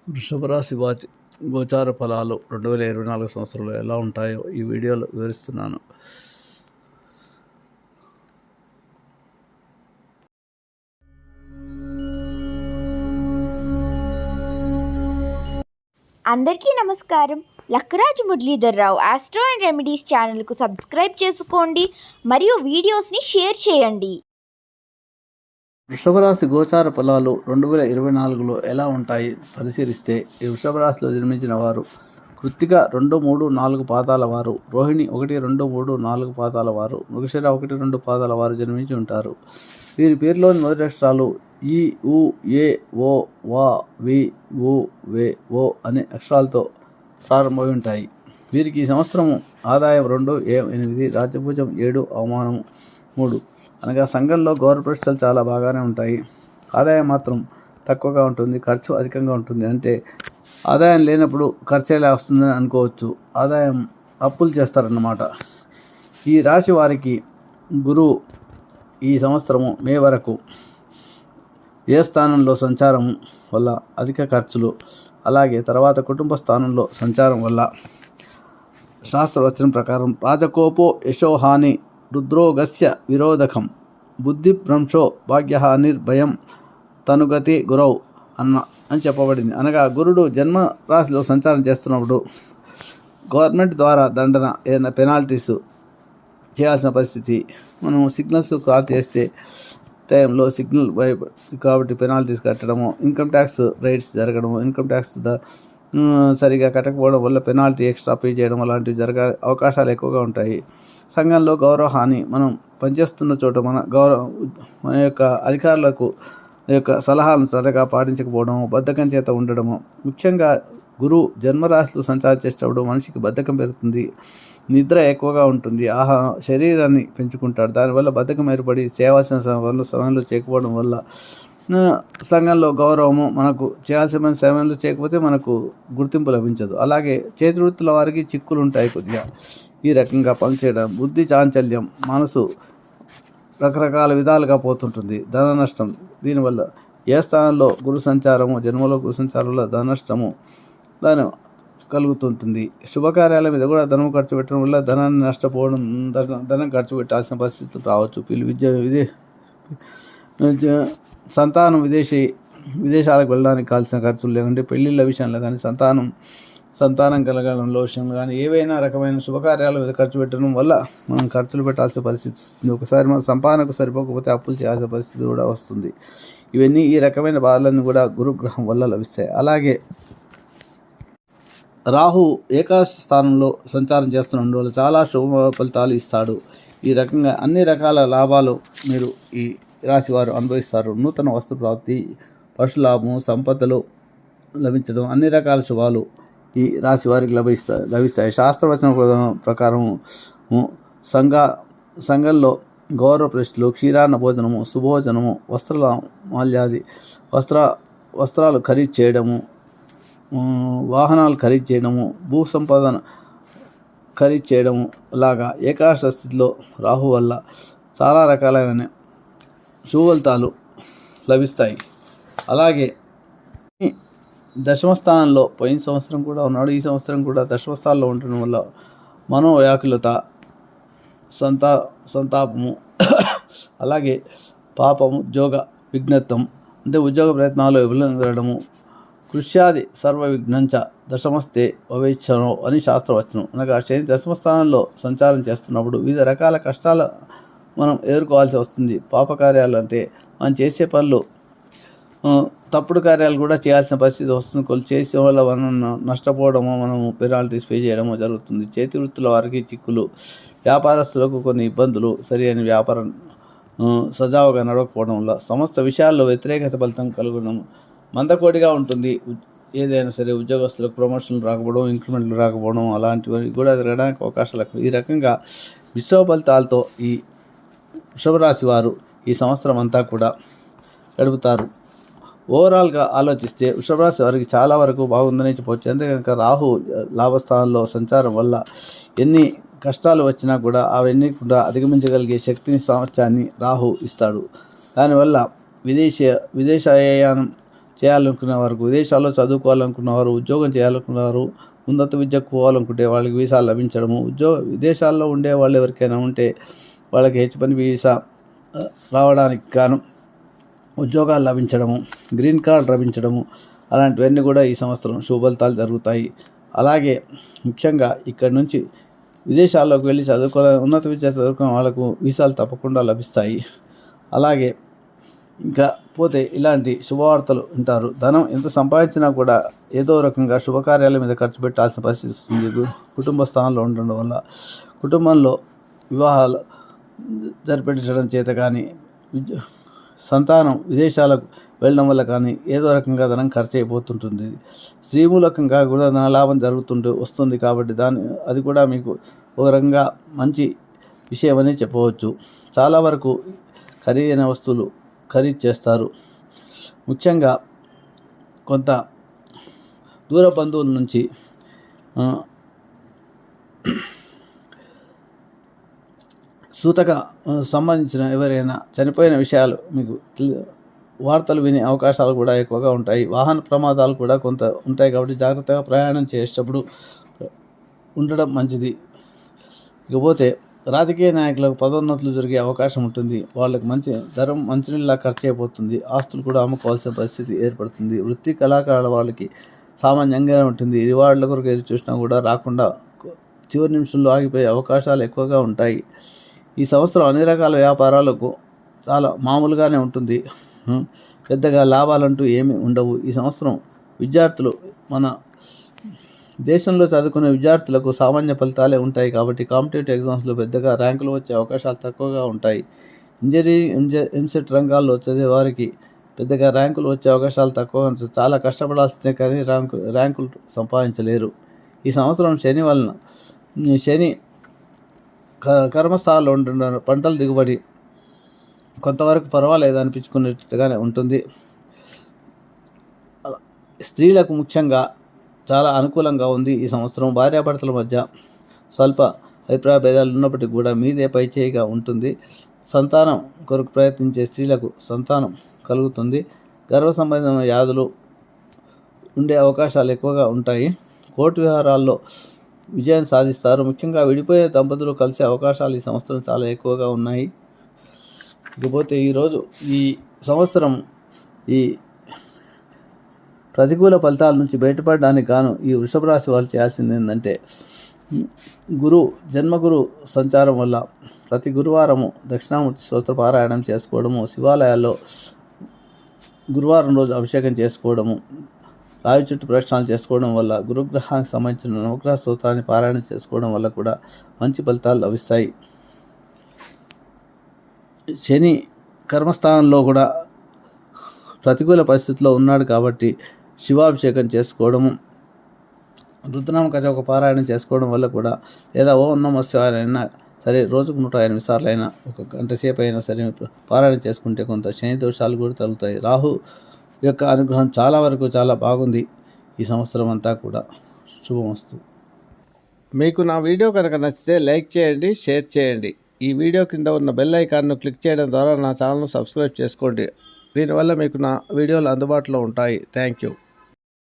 వృషభ రాశి గోచార ఫలాలు 2024 సంవత్సరంలో ఎలా ఉంటాయో ఈ వీడియోలో వివరిస్తున్నాను. అందరికీ నమస్కారం. Lakkaraju Muralidhar Rao astro and remedies ఛానల్కు సబ్స్క్రైబ్ చేసుకోండి మరియు వీడియోస్ని షేర్ చేయండి. వృషభ రాశి గోచార ఫలాలు 2024లో ఎలా ఉంటాయి పరిశీలిస్తే, ఈ వృషభ రాశిలో జన్మించిన వారు కృత్తిక 2, 3, 4 పాదాల వారు, రోహిణి 1, 2, 3, 4 పాదాల వారు, మృగశిర 1, 2 పాదాల వారు జన్మించి ఉంటారు. వీరి పేరులోని మొదటి అక్షరాలు ఈ, ఉ, ఏ, ఓ, వా, వి, ఉ, వే, ఓ అనే అక్షరాలతో ప్రారంభమై ఉంటాయి. వీరికి ఈ సంవత్సరము ఆదాయం 2, 8, రాజ్యభుజం 7, అవమానం 3. అనగా సంఘంలో గౌరవ ప్రతిష్టలు చాలా బాగానే ఉంటాయి. ఆదాయం మాత్రం తక్కువగా ఉంటుంది, ఖర్చు అధికంగా ఉంటుంది. అంటే ఆదాయం లేనప్పుడు ఖర్చు ఎలా వస్తుందని అనుకోవచ్చు. ఆదాయం అప్పులు చేస్తారన్నమాట. ఈ రాశి వారికి గురువు ఈ సంవత్సరము మే వరకు ఏ స్థానంలో సంచారం వల్ల అధిక ఖర్చులు, అలాగే తర్వాత కుటుంబ స్థానంలో సంచారం వల్ల శాస్త్రవచనం ప్రకారం రాజకోపో యశోహాని రుద్రోగస్య విరోధకం బుద్ధిభ్రంశో భాగ్యహానిర్భయం తనుగతి గురవు అని చెప్పబడింది. అనగా గురుడు జన్మ రాశిలో సంచారం చేస్తున్నప్పుడు గవర్నమెంట్ ద్వారా దండన, ఏదైనా పెనాల్టీస్ చేయాల్సిన పరిస్థితి, మనం సిగ్నల్స్ క్రాస్ చేస్తే టైంలో సిగ్నల్ కాబట్టి పెనాల్టీస్ కట్టడము, ఇన్కమ్ ట్యాక్స్ రైట్స్ జరగడము, ఇన్కమ్ ట్యాక్స్ సరిగా కట్టకపోవడం వల్ల పెనాల్టీ ఎక్స్ట్రా పే చేయడం అలాంటివి అవకాశాలు ఎక్కువగా ఉంటాయి. సంఘంలో గౌరవ హాని, మనం పనిచేస్తున్న చోట మన యొక్క అధికారులకు యొక్క సలహాలను సరిగా పాటించకపోవడం, బద్ధకం చేత ఉండడము. ముఖ్యంగా గురువు జన్మరాశిలో సంచారం చేసేటప్పుడు మనిషికి బద్ధకం పెరుగుతుంది, నిద్ర ఎక్కువగా ఉంటుంది, శరీరాన్ని పెంచుకుంటాడు. దానివల్ల బద్ధకం ఏర్పడి చేయాల్సిన సమయంలో చేయకపోవడం వల్ల సంఘంలో గౌరవము, మనకు చేయాల్సిన సమయంలో చేయకపోతే మనకు గుర్తింపు లభించదు. అలాగే చేతి వృత్తుల వారికి చిక్కులు ఉంటాయి కొద్దిగా ఈ రకంగా పనిచేయడం. బుద్ధి చాంచల్యం, మనసు రకరకాల విధాలుగా పోతుంటుంది. ధన నష్టం, దీనివల్ల ఏ స్థానంలో గురు సంచారము, జన్మలో గురు సంచారం వల్ల ధన నష్టము కలుగుతుంటుంది. శుభకార్యాల మీద కూడా ధనం ఖర్చు పెట్టడం వల్ల ధనాన్ని నష్టపోవడం, ధనం ఖర్చు పెట్టాల్సిన పరిస్థితులు రావచ్చు. సంతానం విదేశాలకు వెళ్ళడానికి కావాల్సిన ఖర్చులు, లేకుంటే పెళ్ళిళ్ళ విషయంలో కానీ సంతానం కలగడంలో విషయంలో కానీ ఏవైనా రకమైన శుభకార్యాల మీద ఖర్చు పెట్టడం వల్ల మనం ఖర్చులు పెట్టాల్సిన పరిస్థితి వస్తుంది. ఒకసారి మన సంపాదనకు సరిపోకపోతే అప్పులు చేయాల్సిన పరిస్థితి కూడా వస్తుంది. ఇవన్నీ ఈ రకమైన బాధలన్నీ కూడా గురుగ్రహం వల్ల లభిస్తాయి. అలాగే రాహు ఏకాదశి స్థానంలో సంచారం చేస్తున్నందువల్ల చాలా శుభ ఫలితాలు ఇస్తాడు. ఈ రకంగా అన్ని రకాల లాభాలు మీరు ఈ రాశి వారు అనుభవిస్తారు. నూతన వస్తు ప్రాప్తి, పశులాభము, సంపదలు లభించడం, అన్ని రకాల శుభాలు ఈ రాశి వారికి లభిస్తాయి. శాస్త్రవచన ప్రకారం సంఘంలో గౌరవ ప్రశ్నలు, క్షీరాన్న భోజనము, సుభోజనము, వస్త్రాలు ఖరీదు చేయడము, వాహనాలు ఖరీదు చేయడము, భూ సంపాదన ఖరీదు చేయడము, అలాగా ఏకాదశ స్థితిలో రాహు వల్ల చాలా రకాలైన శుభఫలితాలు లభిస్తాయి. అలాగే దశమస్థానంలో పోయిన సంవత్సరం కూడా ఉన్నాడు, ఈ సంవత్సరం కూడా దశమస్థానంలో ఉండడం వల్ల మనోవ్యాకులత, సంతాపము, అలాగే పాపము, ఉద్యోగ విఘ్నత్వం, అంటే ఉద్యోగ ప్రయత్నాలు విఫలమడము, కృష్యాది సర్వ విఘ్నంచ దశమస్తే భవేచ్ఛనో అని శాస్త్రవచనం. అనగా శని దశమస్థానంలో సంచారం చేస్తున్నప్పుడు వివిధ రకాల కష్టాలు మనం ఎదుర్కోవాల్సి వస్తుంది. పాపకార్యాలు అంటే మనం చేసే పనులు, తప్పుడు కార్యాలు కూడా చేయాల్సిన పరిస్థితి వస్తుంది. కొన్ని చేసే వల్ల మనం నష్టపోవడము, మనము పెనాల్టీస్ పే చేయడము జరుగుతుంది. చేతి వృత్తుల వారికి చిక్కులు, వ్యాపారస్తులకు కొన్ని ఇబ్బందులు, సరి అయిన వ్యాపారం సజావుగా నడవకపోవడం వల్ల సమస్త విషయాల్లో వ్యతిరేకత ఫలితం కలగడం, మందకోడిగా ఉంటుంది. ఏదైనా సరే ఉద్యోగస్తులకు ప్రమోషన్లు రాకపోవడం, ఇంక్రిమెంట్లు రాకపోవడం అలాంటివి కూడా జరగడానికి అవకాశాలు. ఈ రకంగా విశ్వ ఫలితాలతో ఈ వృషభ రాశి వారు ఈ సంవత్సరం అంతా కూడా గడుపుతారు. ఓవరాల్గా ఆలోచిస్తే వృషభ రాశి వారికి చాలా వరకు బాగుందని చెప్పవచ్చు. ఎందుకంటే రాహు లాభస్థానంలో సంచారం వల్ల ఎన్ని కష్టాలు వచ్చినా కూడా అవన్నీ కూడా అధిగమించగలిగే శక్తిని, సామర్థ్యాన్ని రాహు ఇస్తాడు. దానివల్ల విదేశయానం చేయాలనుకునే వారు, విదేశాల్లో చదువుకోవాలనుకున్నవారు, ఉద్యోగం చేయాలనుకున్నవారు, ఉన్నత విద్యకు పోవాలనుకుంటే వాళ్ళకి వీసాలు లభించడము, విదేశాల్లో ఉండే వాళ్ళు ఎవరికైనా ఉంటే వాళ్ళకి H1B వీసా రావడానికి గాను ఉద్యోగాలు లభించడము, గ్రీన్ కార్డ్ లభించడము, అలాంటివన్నీ కూడా ఈ సంవత్సరం శుభ ఫలితాలు జరుగుతాయి. అలాగే ముఖ్యంగా ఇక్కడి నుంచి విదేశాల్లోకి వెళ్ళి ఉన్నత విద్య చదువుకునే వాళ్ళకు వీసాలు తప్పకుండా లభిస్తాయి. అలాగే ఇంకా పోతే ఇలాంటి శుభవార్తలు వింటారు. ధనం ఎంత సంపాదించినా కూడా ఏదో రకంగా శుభకార్యాల మీద ఖర్చు పెట్టాల్సిన పరిస్థితి వస్తుంది. కుటుంబ స్థానంలో ఉండడం వల్ల కుటుంబంలో వివాహాలు జరిపించడం చేత కానీ, సంతానం విదేశాలకు వెళ్ళడం వల్ల కానీ ఏదో రకంగా ధనం ఖర్చు అయిపోతుంటుంది. స్త్రీ మూలకంగా కూడా ధనలాభం వస్తుంది కాబట్టి అది కూడా మీకు ఒక రకంగా మంచి విషయమని చెప్పవచ్చు. చాలా వరకు ఖరీదైన వస్తువులు ఖరీదు చేస్తారు. ముఖ్యంగా కొంత దూర బంధువుల నుంచి సూతగా సంబంధించిన ఎవరైనా చనిపోయిన విషయాలు మీకు వార్తలు వినే అవకాశాలు కూడా ఎక్కువగా ఉంటాయి. వాహన ప్రమాదాలు కూడా కొంత ఉంటాయి కాబట్టి జాగ్రత్తగా ప్రయాణం చేసేటప్పుడు ఉండడం మంచిది. ఇకపోతే రాజకీయ నాయకులకు పదోన్నతులు జరిగే అవకాశం ఉంటుంది. వాళ్ళకి మంచినీళ్ళ ఖర్చు అయిపోతుంది. ఆస్తులు కూడా అమ్ముకోవాల్సిన పరిస్థితి ఏర్పడుతుంది. వృత్తి కళాకారుల వాళ్ళకి సామాన్యంగానే ఉంటుంది. రివార్డుల కొరకు ఎదురు చూసినా కూడా రాకుండా చివరి నిమిషంలో ఆగిపోయే అవకాశాలు ఎక్కువగా ఉంటాయి. ఈ సంవత్సరం అన్ని రకాల వ్యాపారాలకు చాలా మామూలుగానే ఉంటుంది. పెద్దగా లాభాలంటూ ఏమీ ఉండవు. ఈ సంవత్సరం విద్యార్థులు మన దేశంలో చదువుకునే విద్యార్థులకు సామాన్య ఫలితాలే ఉంటాయి కాబట్టి కాంపిటేటివ్ ఎగ్జామ్స్లో పెద్దగా ర్యాంకులు వచ్చే అవకాశాలు తక్కువగా ఉంటాయి. ఇంజనీరింగ్, ఎంసెట్ రంగాల్లో చదివే వారికి పెద్దగా ర్యాంకులు వచ్చే అవకాశాలు తక్కువగా ఉంటాయి. చాలా కష్టపడాల్సిందే కానీ ర్యాంకులు సంపాదించలేరు. ఈ సంవత్సరం శని కర్మస్థానాల్లో ఉంటున్న పంటల దిగుబడి కొంతవరకు పర్వాలేదు అనిపించుకునేట్టుగానే ఉంటుంది. స్త్రీలకు ముఖ్యంగా చాలా అనుకూలంగా ఉంది. ఈ సంవత్సరం భార్యాభర్తల మధ్య స్వల్ప అభిప్రాయ భేదాలు ఉన్నప్పటికీ కూడా మీదే పైచేయిగా ఉంటుంది. సంతానం కొరకు ప్రయత్నించే స్త్రీలకు సంతానం కలుగుతుంది. గర్భ సంబంధమైన వ్యాధులు ఉండే అవకాశాలు ఎక్కువగా ఉంటాయి. కోర్టు వ్యవహారాల్లో విజయం సాధిస్తారు. ముఖ్యంగా విడిపోయే దంపతులు కలిసే అవకాశాలు ఈ సంవత్సరం చాలా ఎక్కువగా ఉన్నాయి. ఇకపోతే ఈరోజు ఈ సంవత్సరం ఈ ప్రతికూల ఫలితాల నుంచి బయటపడడానికి గాను ఈ వృషభ రాశి వాళ్ళు చేయాల్సింది ఏంటంటే జన్మగురు సంచారం వల్ల ప్రతి గురువారము దక్షిణామూర్తి స్తోత్ర పారాయణం చేసుకోవడము, శివాలయాల్లో గురువారం రోజు అభిషేకం చేసుకోవడము, రావి చుట్టూ ప్రదక్షిణాలు చేసుకోవడం వల్ల గురుగ్రహానికి సంబంధించిన నవగ్రహ స్తోత్రాన్ని పారాయణం చేసుకోవడం వల్ల కూడా మంచి ఫలితాలు లభిస్తాయి. శని కర్మస్థానంలో కూడా ప్రతికూల పరిస్థితిలో ఉన్నాడు కాబట్టి శివాభిషేకం చేసుకోవడము, రుద్రనామ కథ పారాయణం చేసుకోవడం వల్ల కూడా లేదా ఓం నమః శివాయ అయినా సరే రోజుకు 108 సార్లు అయినా ఒక గంట సేపు అయినా సరే పారాయణ చేసుకుంటే కొంత శని దోషాలు కూడా తగ్గుతాయి. రాహు యొక్క అనుగ్రహం చాలా వరకు చాలా బాగుంది. ఈ సంవత్సరం అంతా కూడా శుభమస్తు. మీకు నా వీడియో కనుక నచ్చితే లైక్ చేయండి, షేర్ చేయండి. ఈ వీడియో కింద ఉన్న బెల్ ఐకాన్ను క్లిక్ చేయడం ద్వారా నా ఛానల్ను సబ్స్క్రైబ్ చేసుకోండి. దీనివల్ల మీకు నా వీడియోలు అందుబాటులో ఉంటాయి. Thank you.